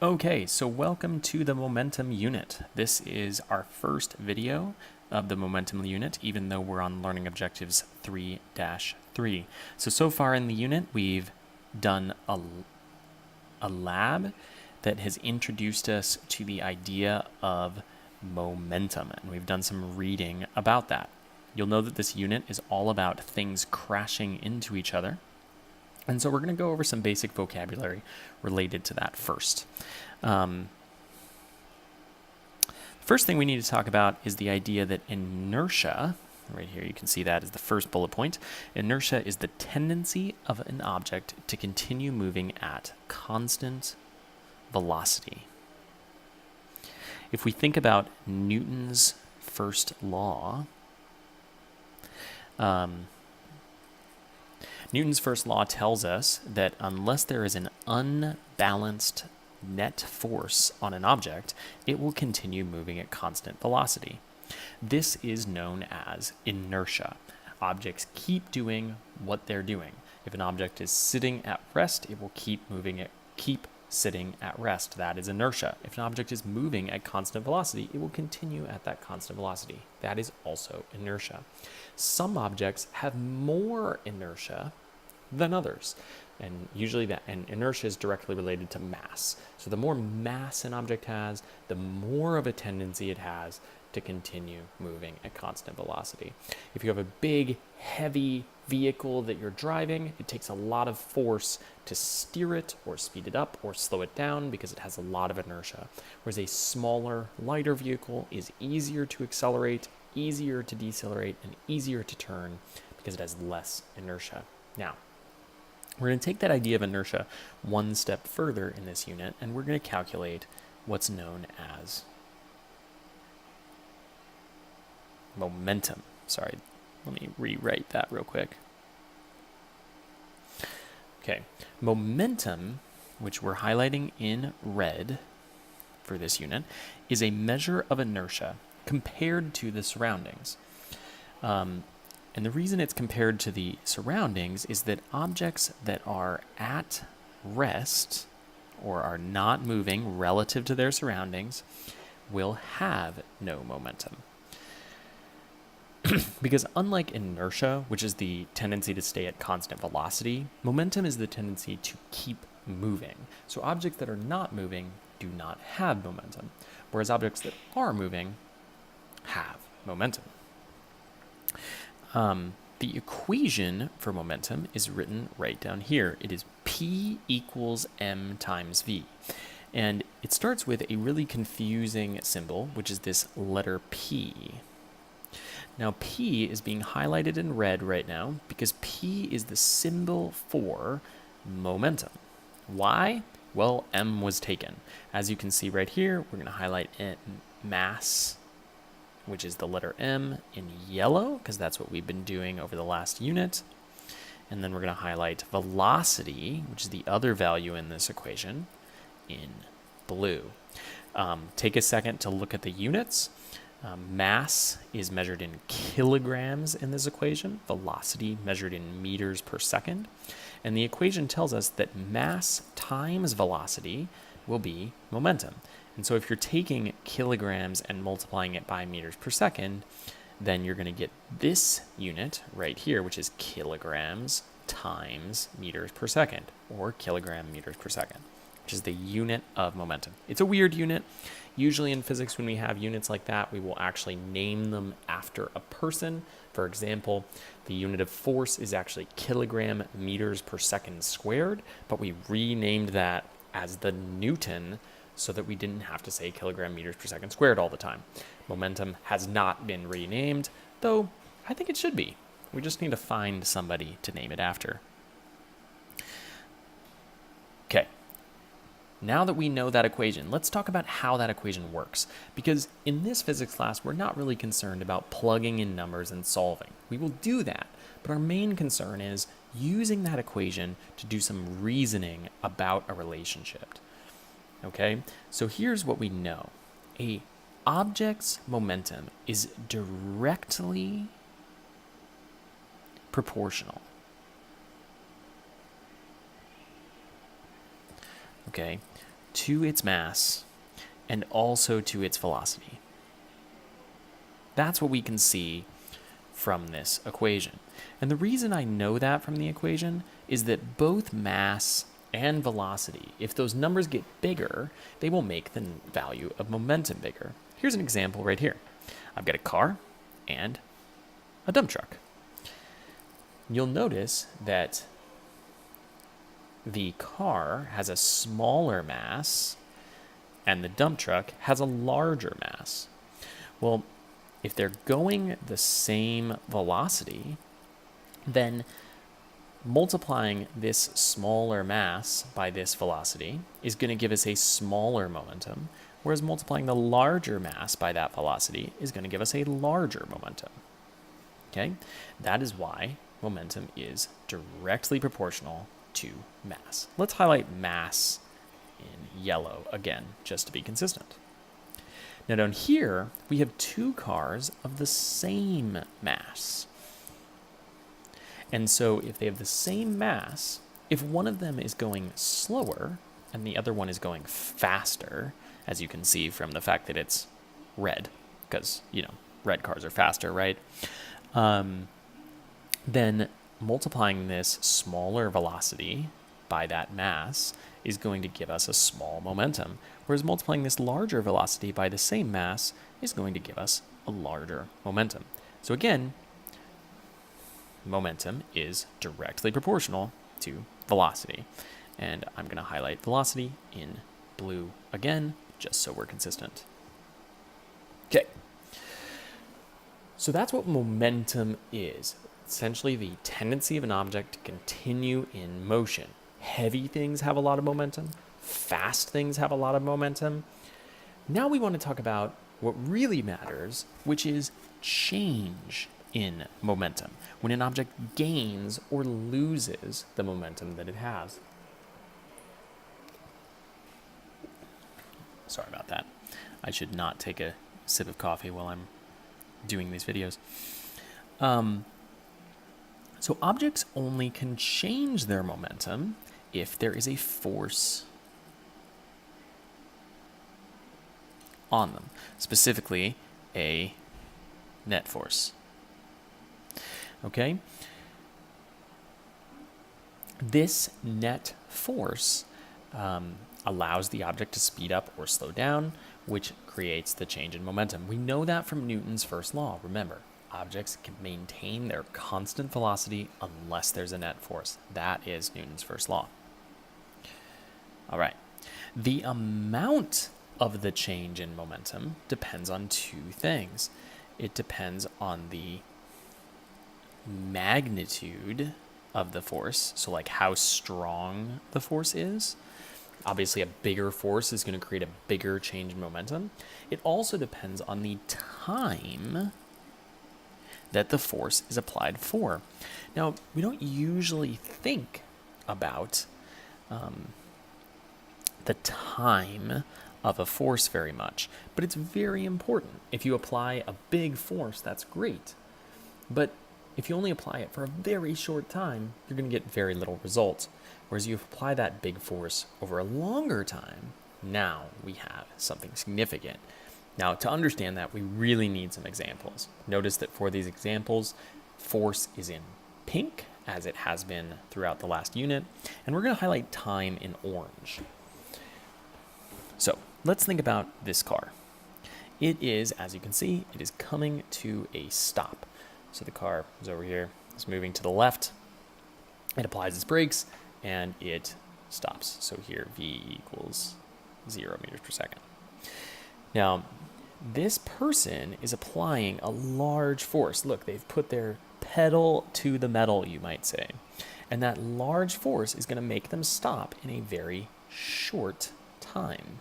Okay, so welcome to the momentum unit. This is our first video of the momentum unit, even though we're on learning objectives 3-3. So far in the unit, we've done a lab that has introduced us to the idea of momentum, and we've done some reading about that. You'll know that this unit is all about things crashing into each other. And so we're going to go over some basic vocabulary related to that first. First thing we need to talk about is the idea that inertia, right here you can see that as the first bullet point, inertia is the tendency of an object to continue moving at constant velocity. If we think about Newton's first law, Newton's first law tells us that unless there is an unbalanced net force on an object, it will continue moving at constant velocity. This is known as inertia. Objects keep doing what they're doing. If an object is sitting at rest, it will keep sitting at rest. That is inertia. If an object is moving at constant velocity, it will continue at that constant velocity. That is also inertia. Some objects have more inertia than others, and usually inertia is directly related to mass. So the more mass an object has, the more of a tendency it has to continue moving at constant velocity. If you have a big, heavy vehicle that you're driving, it takes a lot of force to steer it or speed it up or slow it down because it has a lot of inertia. Whereas a smaller, lighter vehicle is easier to accelerate, easier to decelerate, and easier to turn because it has less inertia. Now, we're going to take that idea of inertia one step further in this unit, and we're going to calculate what's known as momentum. Sorry, let me rewrite that real quick. Okay, momentum, which we're highlighting in red for this unit, is a measure of inertia compared to the surroundings. And the reason it's compared to the surroundings is that objects that are at rest or are not moving relative to their surroundings will have no momentum. Because unlike inertia, which is the tendency to stay at constant velocity, momentum is the tendency to keep moving. So objects that are not moving do not have momentum, whereas objects that are moving have momentum. The equation for momentum is written right down here. It is P equals M times V. And it starts with a really confusing symbol, which is this letter P. Now, P is being highlighted in red right now because P is the symbol for momentum. Why? Well, M was taken. As you can see right here, we're going to highlight mass, which is the letter M, in yellow, because that's what we've been doing over the last unit. And then we're going to highlight velocity, which is the other value in this equation, in blue. Take a second to look at the units. Mass is measured in kilograms in this equation, velocity measured in meters per second. And the equation tells us that mass times velocity will be momentum. And so if you're taking kilograms and multiplying it by meters per second, then you're going to get this unit right here, which is kilograms times meters per second, or kilogram meters per second, which is the unit of momentum. It's a weird unit. Usually in physics, when we have units like that, we will actually name them after a person. For example, the unit of force is actually kilogram meters per second squared, but we renamed that as the Newton so that we didn't have to say kilogram meters per second squared all the time. Momentum has not been renamed, though I think it should be. We just need to find somebody to name it after. Okay, now that we know that equation, let's talk about how that equation works. Because in this physics class, we're not really concerned about plugging in numbers and solving. We will do that, but our main concern is using that equation to do some reasoning about a relationship. Okay, so here's what we know. A object's momentum is directly proportional. Okay, to its mass and also to its velocity. That's what we can see from this equation. And the reason I know that from the equation is that both mass and velocity, if those numbers get bigger, they will make the value of momentum bigger. Here's an example right here. I've got a car and a dump truck. You'll notice that the car has a smaller mass and the dump truck has a larger mass. Well, if they're going the same velocity, then multiplying this smaller mass by this velocity is going to give us a smaller momentum, whereas multiplying the larger mass by that velocity is going to give us a larger momentum. Okay? That is why momentum is directly proportional to mass. Let's highlight mass in yellow again, just to be consistent. Now down here, we have two cars of the same mass. And so if they have the same mass, if one of them is going slower and the other one is going faster, as you can see from the fact that it's red, because, red cars are faster, right? Then multiplying this smaller velocity by that mass is going to give us a small momentum, whereas multiplying this larger velocity by the same mass is going to give us a larger momentum. So again, momentum is directly proportional to velocity. And I'm going to highlight velocity in blue again, just so we're consistent. Okay. So that's what momentum is. Essentially the tendency of an object to continue in motion. Heavy things have a lot of momentum. Fast things have a lot of momentum. Now we want to talk about what really matters, which is change in momentum, when an object gains or loses the momentum that it has. Sorry about that. I should not take a sip of coffee while I'm doing these videos. So objects only can change their momentum if there is a force on them, specifically a net force. Okay? This net force allows the object to speed up or slow down, which creates the change in momentum. We know that from Newton's first law. Remember, objects can maintain their constant velocity unless there's a net force. That is Newton's first law. All right. The amount of the change in momentum depends on two things. It depends on the magnitude of the force, so like how strong the force is. Obviously, a bigger force is going to create a bigger change in momentum. It also depends on the time that the force is applied for. Now, we don't usually think about the time of a force very much, but it's very important. If you apply a big force, that's great. But if you only apply it for a very short time, you're going to get very little results. Whereas you apply that big force over a longer time, now we have something significant. Now, to understand that, we really need some examples. Notice that for these examples, force is in pink, as it has been throughout the last unit, and we're going to highlight time in orange. So let's think about this car. It is, as you can see, it is coming to a stop. So the car is over here, it's moving to the left, it applies its brakes, and it stops. So here, V equals 0 meters per second. Now, this person is applying a large force. Look, they've put their pedal to the metal, you might say. And that large force is going to make them stop in a very short time.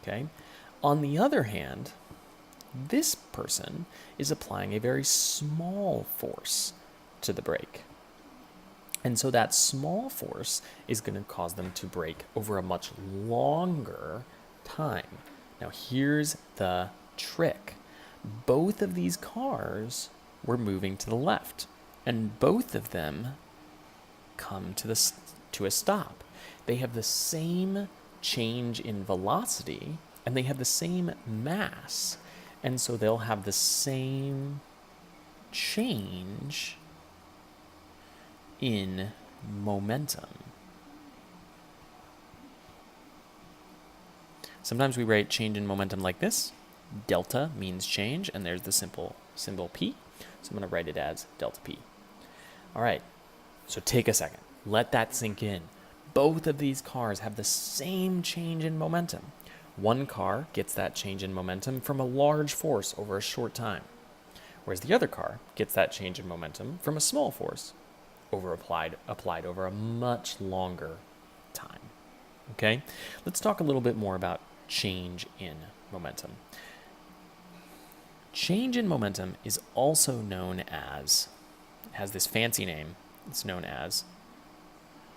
Okay? On the other hand, this person is applying a very small force to the brake. And so that small force is going to cause them to brake over a much longer time. Now here's the trick. Both of these cars were moving to the left, and both of them come to a stop. They have the same change in velocity, and they have the same mass, and so they'll have the same change in momentum. Sometimes we write change in momentum like this. Delta means change, and there's the simple symbol P. So I'm going to write it as delta P. All right, so take a second. Let that sink in. Both of these cars have the same change in momentum. One car gets that change in momentum from a large force over a short time, whereas the other car gets that change in momentum from a small force applied over a much longer time. Okay, let's talk a little bit more about change in momentum. Change in momentum is also known as, has this fancy name, it's known as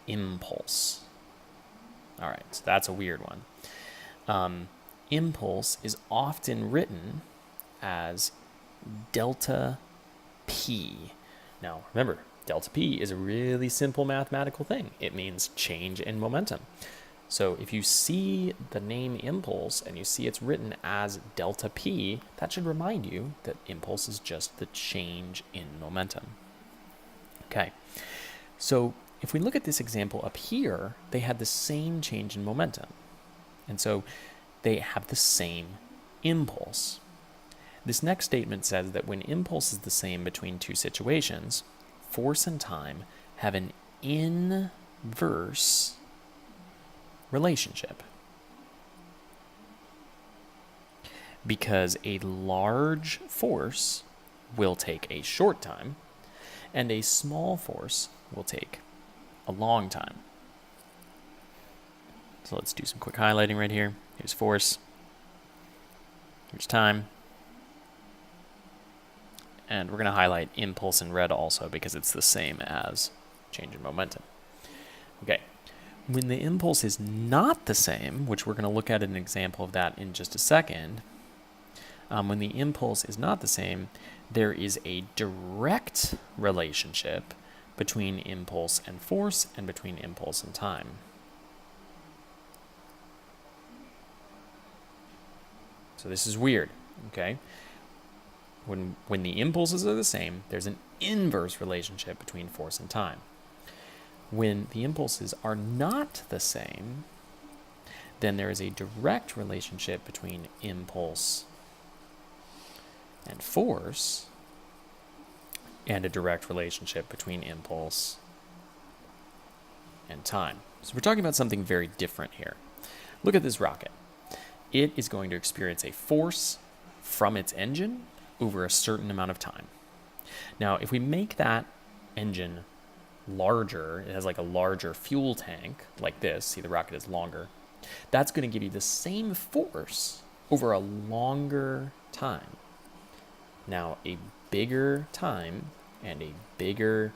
impulse. All right, so that's a weird one. Impulse is often written as delta P. Now, remember, delta P is a really simple mathematical thing. It means change in momentum. So if you see the name impulse and you see it's written as delta P, that should remind you that impulse is just the change in momentum. Okay, so if we look at this example up here, they had the same change in momentum. And so they have the same impulse. This next statement says that when impulse is the same between two situations, force and time have an inverse relationship. Because a large force will take a short time, and a small force will take a long time. So let's do some quick highlighting right here. Here's force. Here's time. And we're going to highlight impulse in red also because it's the same as change in momentum. Okay. When the impulse is not the same, which we're going to look at an example of that in just a second, when the impulse is not the same, there is a direct relationship between impulse and force and between impulse and time. So this is weird, okay? When the impulses are the same, there's an inverse relationship between force and time. When the impulses are not the same, then there is a direct relationship between impulse and force, and a direct relationship between impulse and time. So we're talking about something very different here. Look at this rocket. It is going to experience a force from its engine over a certain amount of time. Now, if we make that engine larger, it has like a larger fuel tank like this, see the rocket is longer, that's going to give you the same force over a longer time. Now, a bigger time and a bigger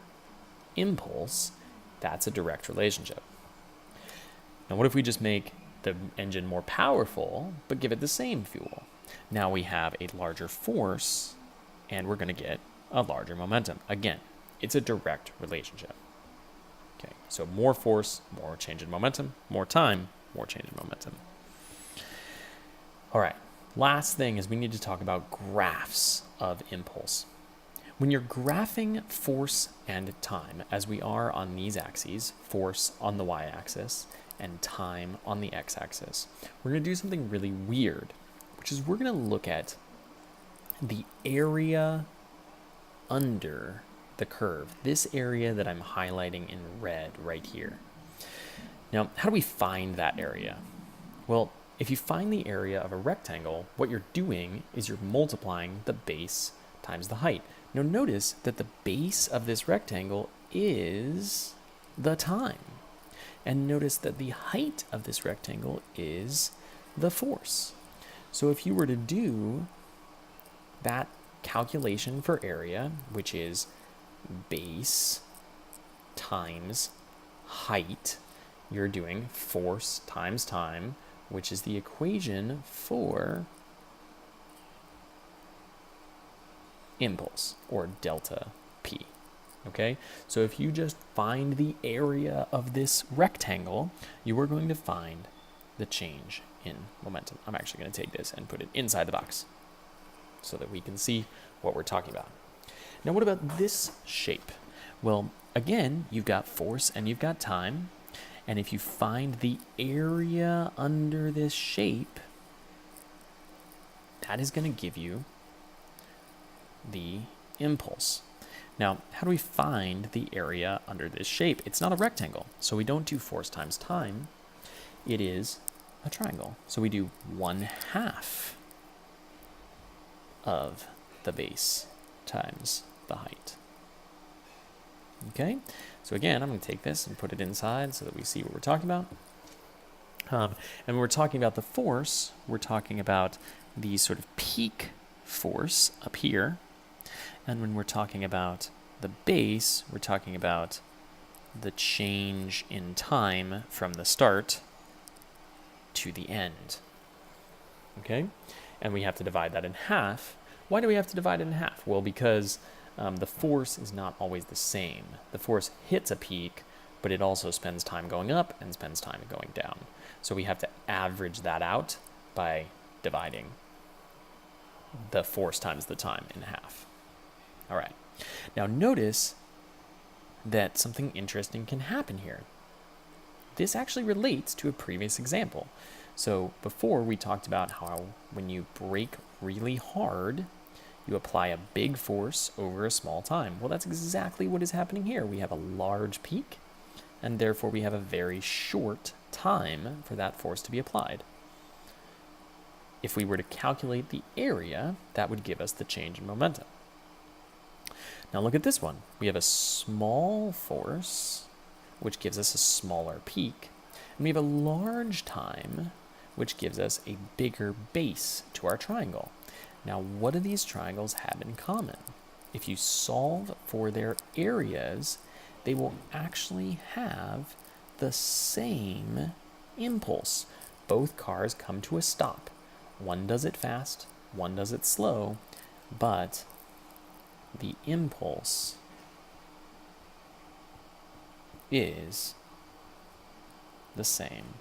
impulse, that's a direct relationship. Now, what if we just make the engine more powerful, but give it the same fuel? Now we have a larger force, and we're going to get a larger momentum. Again, it's a direct relationship. Okay, so more force, more change in momentum, more time, more change in momentum. All right, last thing is we need to talk about graphs of impulse. When you're graphing force and time, as we are on these axes, force on the y-axis and time on the x-axis, we're going to do something really weird, which is we're going to look at the area under the curve, this area that I'm highlighting in red right here. Now, how do we find that area? Well, if you find the area of a rectangle, what you're doing is you're multiplying the base times the height. Now, notice that the base of this rectangle is the time. And notice that the height of this rectangle is the force. So if you were to do that calculation for area, which is base times height, you're doing force times time, which is the equation for impulse, or delta P. Okay, so if you just find the area of this rectangle, you are going to find the change in momentum. I'm actually going to take this and put it inside the box so that we can see what we're talking about. Now, what about this shape? Well, again, you've got force and you've got time. And if you find the area under this shape, that is going to give you the impulse. Now, how do we find the area under this shape? It's not a rectangle, so we don't do force times time. It is a triangle. So we do 1/2 of the base times the height. Okay, so again, I'm going to take this and put it inside so that we see what we're talking about. And when we're talking about the force, we're talking about the sort of peak force up here. And when we're talking about the base, we're talking about the change in time from the start to the end. Okay? And we have to divide that in half. Why do we have to divide it in half? Well, because the force is not always the same. The force hits a peak, but it also spends time going up and spends time going down. So we have to average that out by dividing the force times the time in half. All right. Now notice that something interesting can happen here. This actually relates to a previous example. So before we talked about how when you brake really hard, you apply a big force over a small time. Well, that's exactly what is happening here. We have a large peak, and therefore we have a very short time for that force to be applied. If we were to calculate the area, that would give us the change in momentum. Now look at this one. We have a small force, which gives us a smaller peak, and we have a large time, which gives us a bigger base to our triangle. Now, what do these triangles have in common? If you solve for their areas, they will actually have the same impulse. Both cars come to a stop. One does it fast, one does it slow, but the impulse is the same.